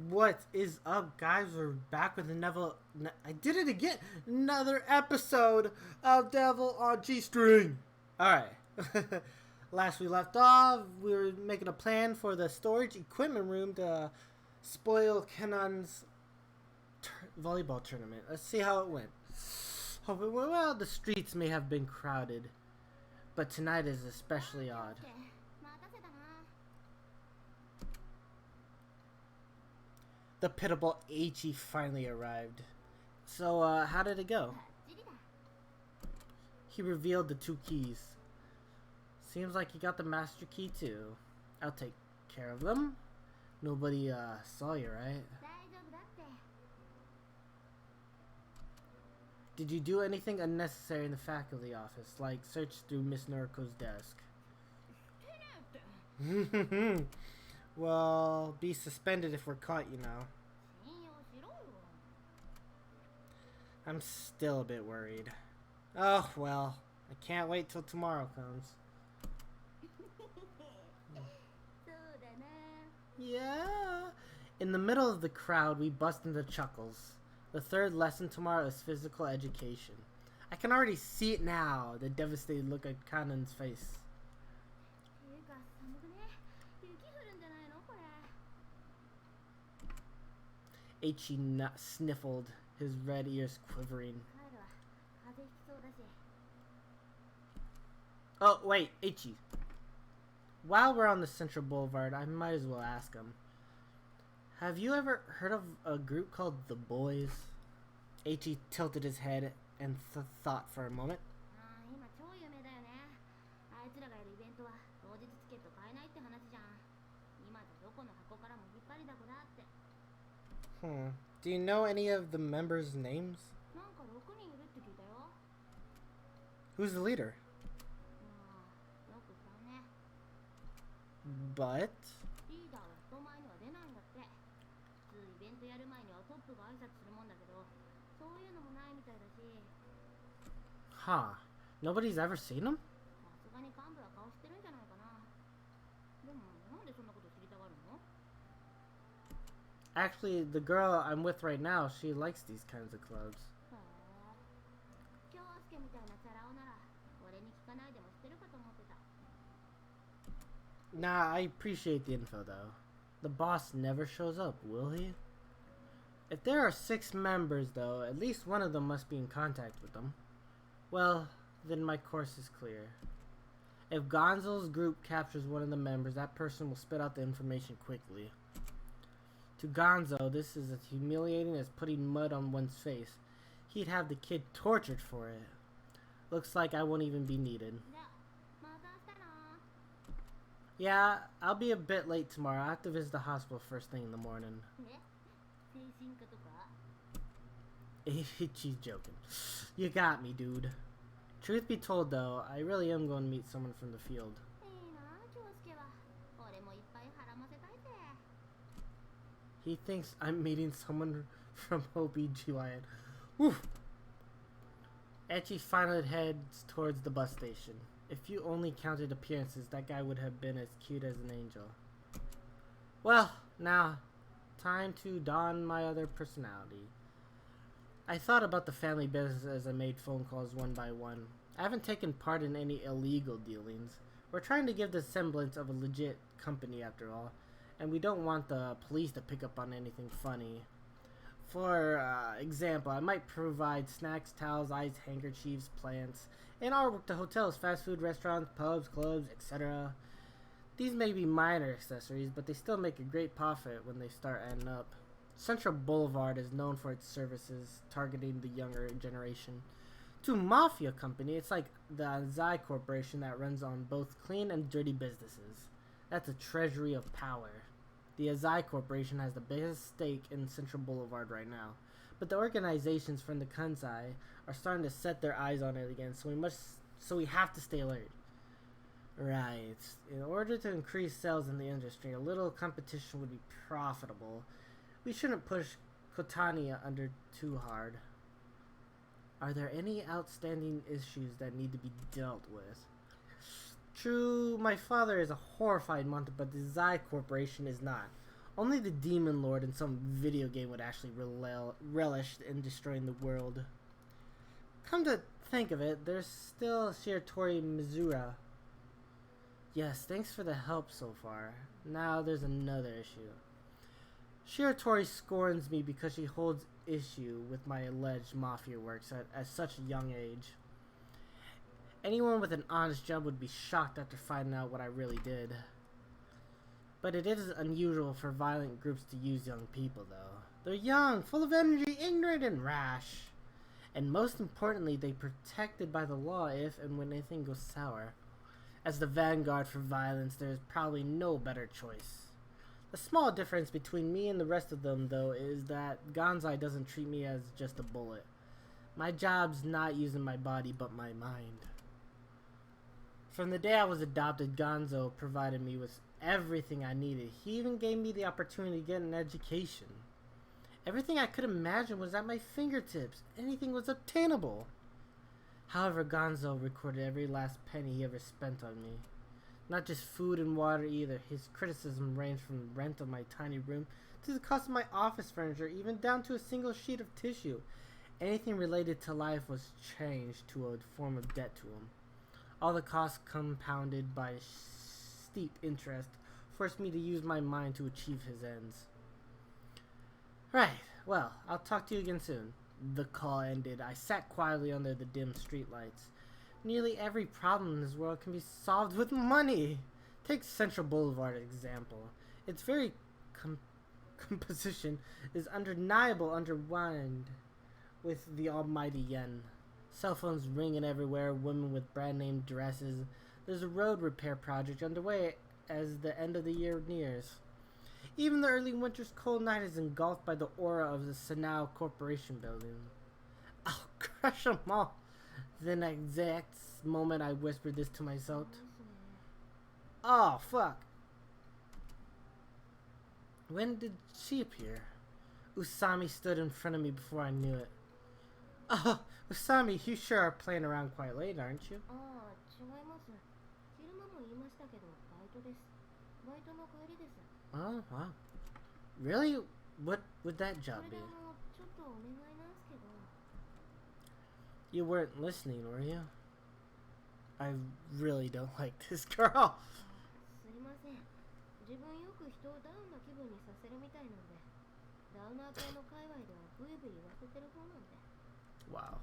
What is up, guys? We're back with I did it again! Another episode of Devil on G-string! Alright. Last we left off, we were making a plan for the storage equipment room to spoil Kenan's volleyball tournament. Let's see how it went. Hope it went well. The streets may have been crowded, but tonight is especially odd. The pitiable Ichi finally arrived. So, how did it go? He revealed the 2 keys. Seems like he got the master key too. I'll take care of them. Nobody, saw you, right? Did you do anything unnecessary in the faculty office, like search through Miss Noriko's desk? Well, be suspended if we're caught, you know. I'm still a bit worried. Oh, well. I can't wait till tomorrow comes. Yeah. In the middle of the crowd, we bust into chuckles. The third lesson tomorrow is physical education. I can already see it now, the devastated look at Kanan's face. Ichi sniffled, his red ears quivering. Oh, wait, Ichi. While we're on the Central Boulevard, I might as well ask him. Have you ever heard of a group called The Boys? Ichi tilted his head and thought for a moment. Do you know any of the members' names? Who's the leader? But... Huh. Nobody's ever seen him? Actually, the girl I'm with right now, she likes these kinds of clubs. Nah, I appreciate the info though. The boss never shows up, will he? If there are 6 members though, at least one of them must be in contact with them. Well, then my course is clear. If Gonzo's group captures one of the members, that person will spit out the information quickly. To Gonzo, this is as humiliating as putting mud on one's face. He'd have the kid tortured for it. Looks like I won't even be needed. Yeah, I'll be a bit late tomorrow. I have to visit the hospital first thing in the morning. She's joking. You got me, dude. Truth be told, though, I really am going to meet someone from the field. He thinks I'm meeting someone from OBGYN. Woof! Ichi finally heads towards the bus station. If you only counted appearances, that guy would have been as cute as an angel. Well, now, time to don my other personality. I thought about the family business as I made phone calls one by one. I haven't taken part in any illegal dealings. We're trying to give the semblance of a legit company after all, and we don't want the police to pick up on anything funny. For example, I might provide snacks, towels, ice, handkerchiefs, plants, and artwork to hotels, fast food restaurants, pubs, clubs, etc. These may be minor accessories, but they still make a great profit when they start adding up. Central Boulevard is known for its services targeting the younger generation. To a mafia company, it's like the Azai Corporation that runs on both clean and dirty businesses. That's a treasury of power. The Azai Corporation has the biggest stake in Central Boulevard right now, but the organizations from the Kansai are starting to set their eyes on it again, so we have to stay alert. Right. In order to increase sales in the industry, a little competition would be profitable. We shouldn't push Kotania under too hard. Are there any outstanding issues that need to be dealt with? True, my father is a horrified monster, but the Azai Corporation is not. Only the demon lord in some video game would actually relish in destroying the world. Come to think of it, there's still Shiratori Mizura. Yes, thanks for the help so far. Now there's another issue. Shiratori scorns me because she holds issue with my alleged mafia works at such a young age. Anyone with an honest job would be shocked after finding out what I really did. But it is unusual for violent groups to use young people, though. They're young, full of energy, ignorant, and rash. And most importantly, they're protected by the law if and when anything goes sour. As the vanguard for violence, there is probably no better choice. The small difference between me and the rest of them, though, is that Gonzai doesn't treat me as just a bullet. My job's not using my body, but my mind. From the day I was adopted, Gonzo provided me with everything I needed. He even gave me the opportunity to get an education. Everything I could imagine was at my fingertips. Anything was obtainable. However, Gonzo recorded every last penny he ever spent on me. Not just food and water either. His criticism ranged from the rent of my tiny room to the cost of my office furniture, even down to a single sheet of tissue. Anything related to life was changed to a form of debt to him. All the costs compounded by steep interest forced me to use my mind to achieve his ends. Right, well, I'll talk to you again soon. The call ended. I sat quietly under the dim streetlights. Nearly every problem in this world can be solved with money. Take Central Boulevard as example. Its very composition is undeniable undermined with the almighty yen. Cell phones ringing everywhere, women with brand name dresses. There's a road repair project underway as the end of the year nears. Even the early winter's cold night is engulfed by the aura of the Sanao Corporation building. I'll crush them all. The exact moment I whispered this to myself. Oh, fuck. When did she appear? Usami stood in front of me before I knew it. Oh, Usami, you sure are playing around quite late, aren't you? Oh, wow. Really? What would that job be? You weren't listening, were you? I really don't like this girl. Wow.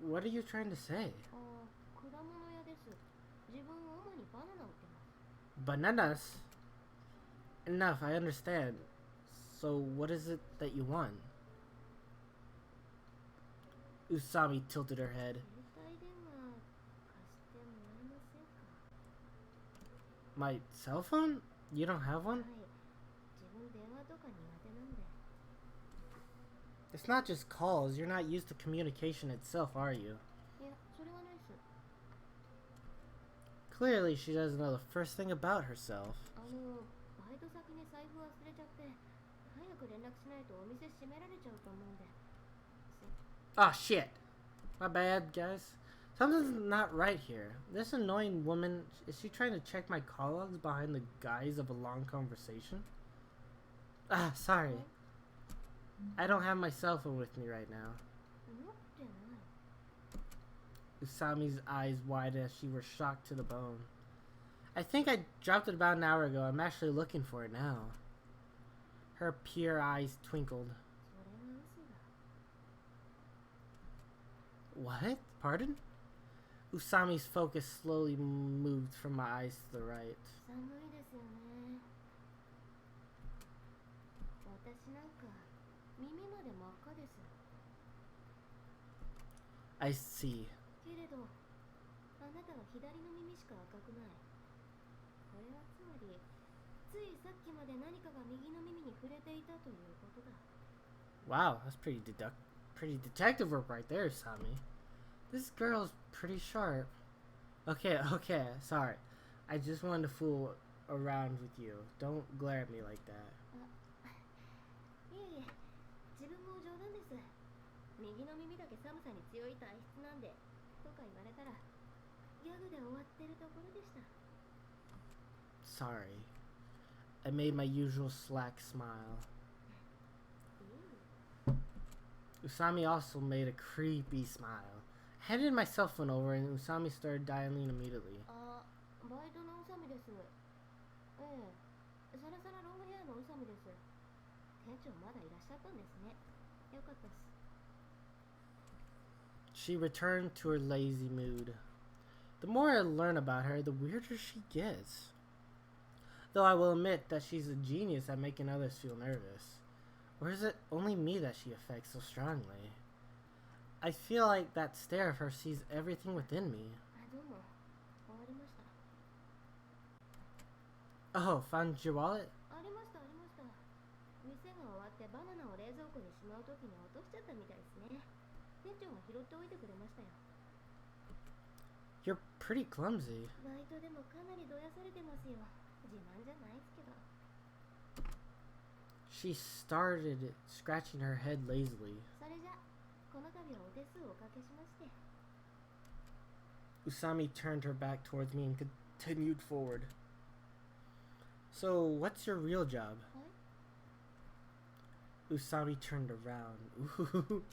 What are you trying to say? Bananas? Enough, I understand. So what is it that you want? Usami tilted her head. My cell phone? You don't have one? It's not just calls. You're not used to communication itself, are you? Clearly, she doesn't know the first thing about herself. Ah, shit. My bad, guys. Something's not right here. This annoying woman, is she trying to check my call logs behind the guise of a long conversation? Ah, sorry. I don't have my cell phone with me right now. Usami's eyes widened as she were shocked to the bone. I think I dropped it about an hour ago. I'm actually looking for it now. Her pure eyes twinkled. What? Pardon? Usami's focus slowly moved from my eyes to the right. I see. Wow, that's pretty detective work right there, Usami. This girl's pretty sharp. Okay, sorry. I just wanted to fool around with you. Don't glare at me like that. 右の耳だけ寒さに強い体質なんでとか言われたらギャグで終わってるところでした。 Sorry. I made my usual slack smile. Usami also made a creepy smile. I handed my cell phone over and Usami started dialing immediately. あ、バイトの宇佐美です。ええ、サラサラロングヘアの宇佐美です。店長まだいらっしゃったんですね。よかったです。 She returned to her lazy mood. The more I learn about her, the weirder she gets. Though I will admit that she's a genius at making others feel nervous. Or is it only me that she affects so strongly? I feel like that stare of hers sees everything within me. どうも、終わりました。 Oh, found your wallet? ありました、ありました。店が終わってバナナを冷蔵庫にしまうときに落としちゃったみたいですね。店長が拾っておいてくれましたよ。 You're pretty clumsy. バイトでもかなりどやされてますよ。自慢じゃないですけど。 She started scratching her head lazily. それじゃ、この度はお手数をおかけしまして。 Usami turned her back towards me and continued forward. So, what's your real job? はい。 Usami turned around. Ooh.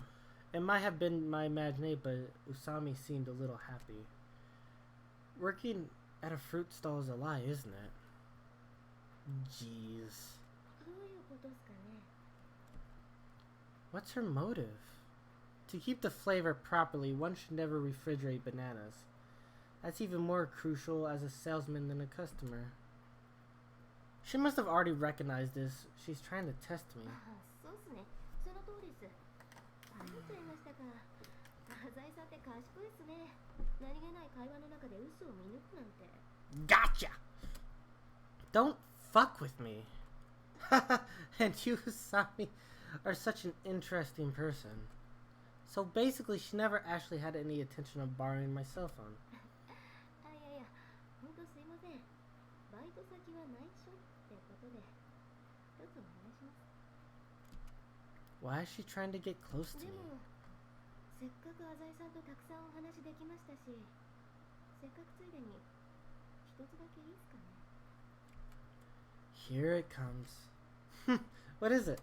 It might have been my imagination, but Usami seemed a little happy. Working at a fruit stall is a lie, isn't it? Jeez. どういうことですかね。 What's her motive? To keep the flavor properly, one should never refrigerate bananas. That's even more crucial as a salesman than a customer. She must have already recognized this. She's trying to test me. ああ、そうっすね。その通りです。思っちゃいましたか。浅井さんって賢いっすね。何気ない会話の中で嘘を見抜くなんて。 Gotcha! Don't fuck with me. And you, Usami, are such an interesting person. So basically, she never actually had any intention of borrowing my cell phone. あ、いやいや、ほんとすいません。バイト先は内緒ってことで、一つお願いします。 Why is she trying to get close to で me? も、せっかく浅井さんとたくさんお話できましたし、せっかくついでに一つだけいいですかね。 Here it comes. What is it?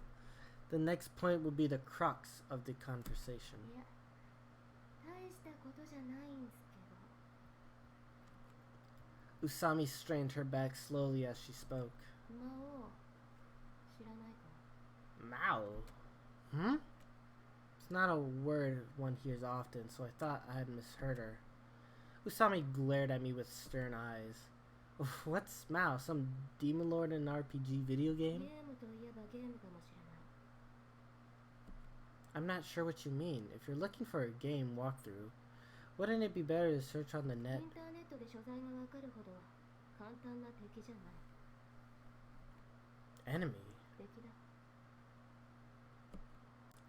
The next point will be the crux of the conversation. いや、大したことじゃないんですけど。 Usami strained her back slowly as she spoke. 魔王、知らないか。 Maou? Hmm? It's not a word one hears often, so I thought I had misheard her. Usami glared at me with stern eyes. What's Maou? Some demon lord in an RPG video ゲ game? ームといえばゲームかもしれない。 I'm not sure what you mean. If you're looking for a game walkthrough, wouldn't it be better to search on the イ net? ンターネットで所在がわかるほど簡単な敵じゃない。 Enemy? 敵だ。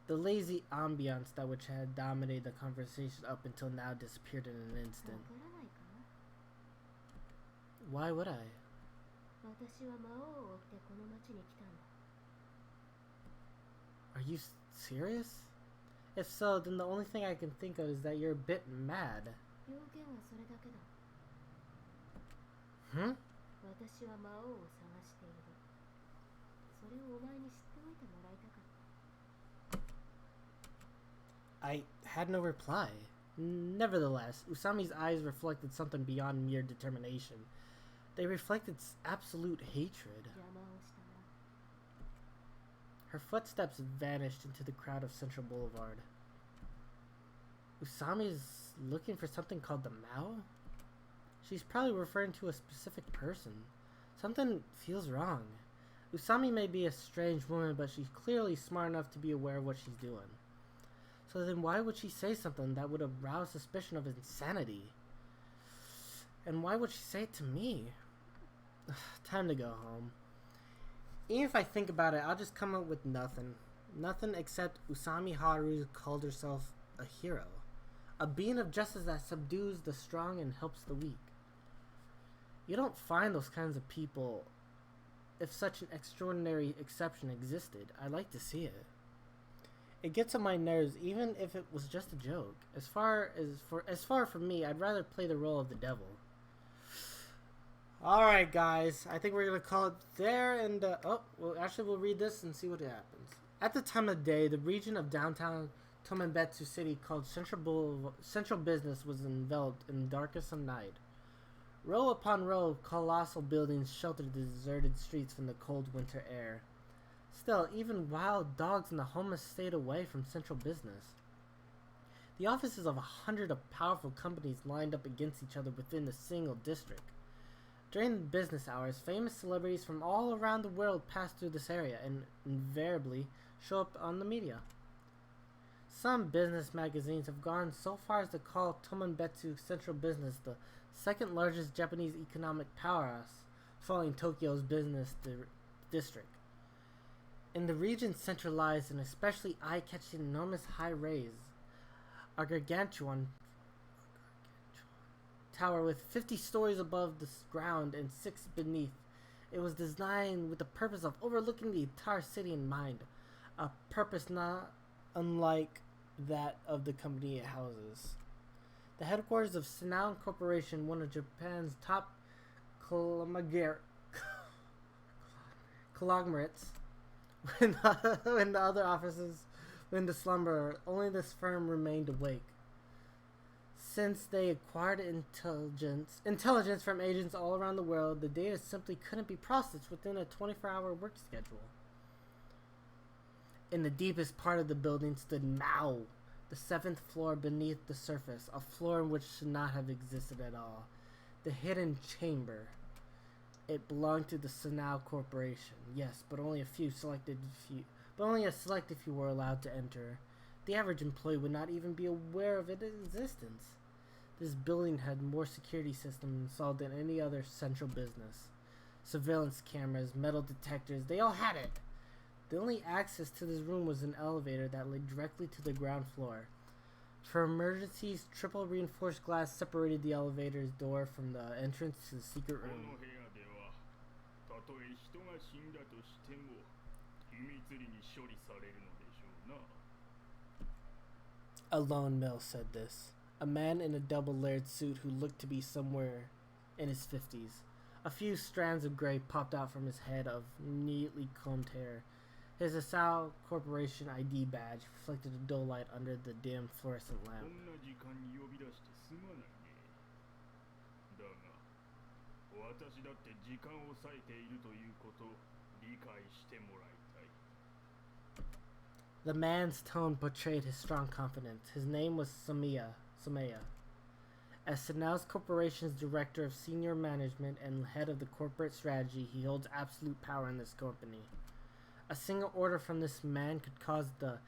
The lazy ambiance that which had dominated the conversation up until now disappeared in an わ instant. からないか。 Why would I? 私は魔王を追ってこの町に来たんだ。 Are you serious? If so, then the only thing I can think of is that you're a bit mad. 要件はそれだけだ。 Hmm? 私は魔王を探している。それをお前に知っておいてもらいたかった。 I had no reply. Nevertheless, Usami's eyes reflected something beyond mere determination. They reflected absolute hatred. 邪魔をしたな。 Her footsteps vanished into the crowd of Central Boulevard. Usami is looking for something called the Maou? She's probably referring to a specific person. Something feels wrong. Usami may be a strange woman, but she's clearly smart enough to be aware of what she's doing. So then why would she say something that would arouse suspicion of insanity? And why would she say it to me? Time to go home. Even if I think about it, I'll just come up with nothing. Nothing except Usami Haru called herself a hero. A being of justice that subdues the strong and helps the weak. You don't find those kinds of people. If such an extraordinary exception existed, I'd like to see it. It gets on my nerves, even if it was just a joke. As far from me, I'd rather play the role of the devil. All right, guys. I think we're gonna call it there. And we'll read this and see what happens. At the time of day, the region of downtown Tomenbetsu City called Central Business was enveloped in the darkness of night. Row upon row of colossal buildings sheltered the deserted streets from the cold winter air. Still, even wild dogs in the homeless stayed away from Central Business. The offices of 100 of powerful companies lined up against each other within the single district. During business hours, famous celebrities from all around the world pass through this area and invariably show up on the media. Some business magazines have gone so far as to call Tomenbetsu Central Business the second largest Japanese economic powerhouse, following Tokyo's business district. In the region's center lies an especially eye-catching enormous high-rise, a gargantuan tower with 50 stories above the ground and 6 beneath. It was designed with the purpose of overlooking the entire city in mind, a purpose not unlike that of the company it houses. The headquarters of Sinown Corporation, one of Japan's top conglomerates, when the other offices went to slumber, only this firm remained awake. Since they acquired intelligence from agents all around the world, the data simply couldn't be processed within a 24-hour work schedule. In the deepest part of the building stood Maou, the 7th floor beneath the surface, a floor in which should not have existed at all. The hidden chamber. It belonged to the Sinown Corporation, yes, but only a select few were allowed to enter. The average employee would not even be aware of its existence. This building had more security systems installed than any other central business. Surveillance cameras, metal detectors, they all had it. The only access to this room was an elevator that led directly to the ground floor. For emergencies, triple reinforced glass separated the elevator's door from the entrance to the secret room. A lone male said this. A man in a double-layered suit who looked to be somewhere in his 50s. A few strands of gray popped out from his head of neatly combed hair. His Azai Corporation ID badge reflected a dull light under the dim fluorescent lamp. The man's tone portrayed his strong confidence. His name was Sumaya. As Sinown Corporation's director of senior management and head of the corporate strategy, he holds absolute power in this company. A single order from this man could cause the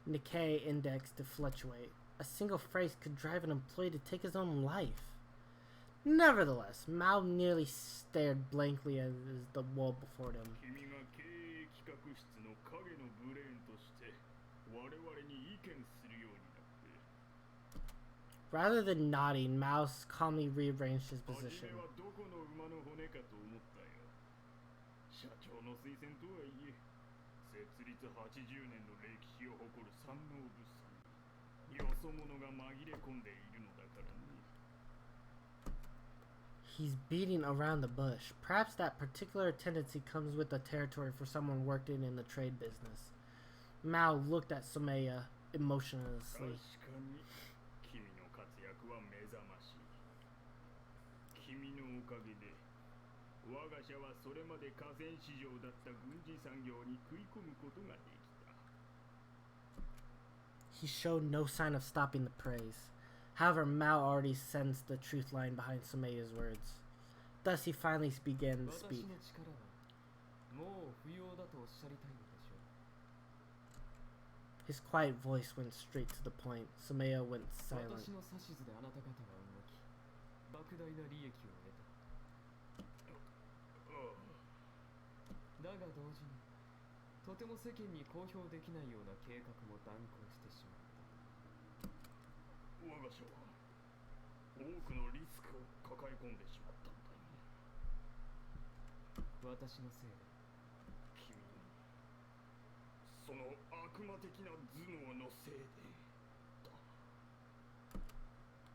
Nikkei index to fluctuate. A single phrase could drive an employee to take his own life. Nevertheless, Maou nearly stared blankly at the wall before him. Rather than nodding, Maou calmly rearranged his position. He's beating around the bush. Perhaps that particular tendency comes with the territory for someone working in the trade business. Maou looked at Sumaya emotionlessly. He showed no sign of stopping the praise. However, Maou already sensed the truth lying behind Sumaya's words. Thus, he finally began to speak. His quiet voice went straight to the point. Sumaya went silent.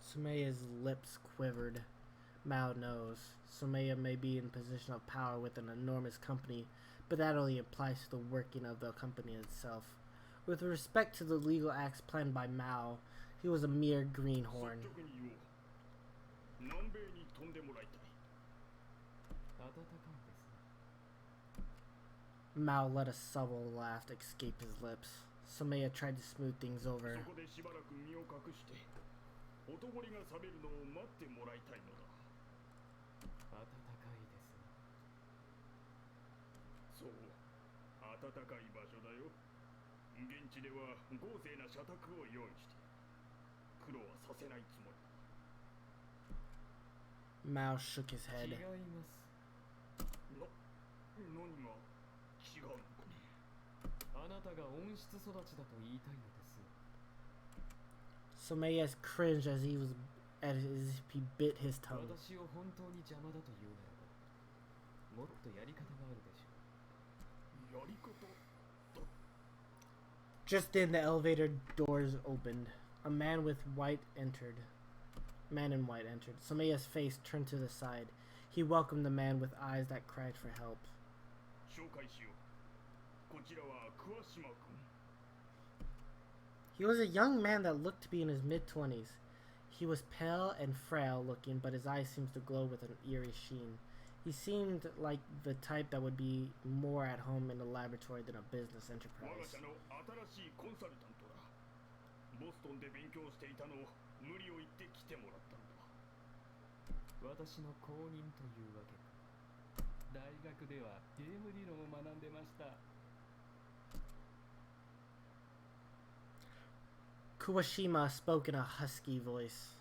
Sumeya's lips quivered. Mao knows. Sumaya may be in position of power with an enormous company, but that only applies to the working of the company itself. With respect to the legal acts planned by Mao, he was a mere greenhorn. Mao let a subtle laugh escape his lips. Sumaya tried to smooth things over. Mao shook his head. Sumaya cringed as he bit his tongue. Just then the elevator doors opened. A man in white entered. Sumeya's face turned to the side. He welcomed the man with eyes that cried for help. He was a young man that looked to be in his mid-20s. He was pale and frail looking, but his eyes seemed to glow with an eerie sheen. He seemed like the type that would be more at home in a laboratory than a business enterprise. Kuwashima spoke in a husky voice.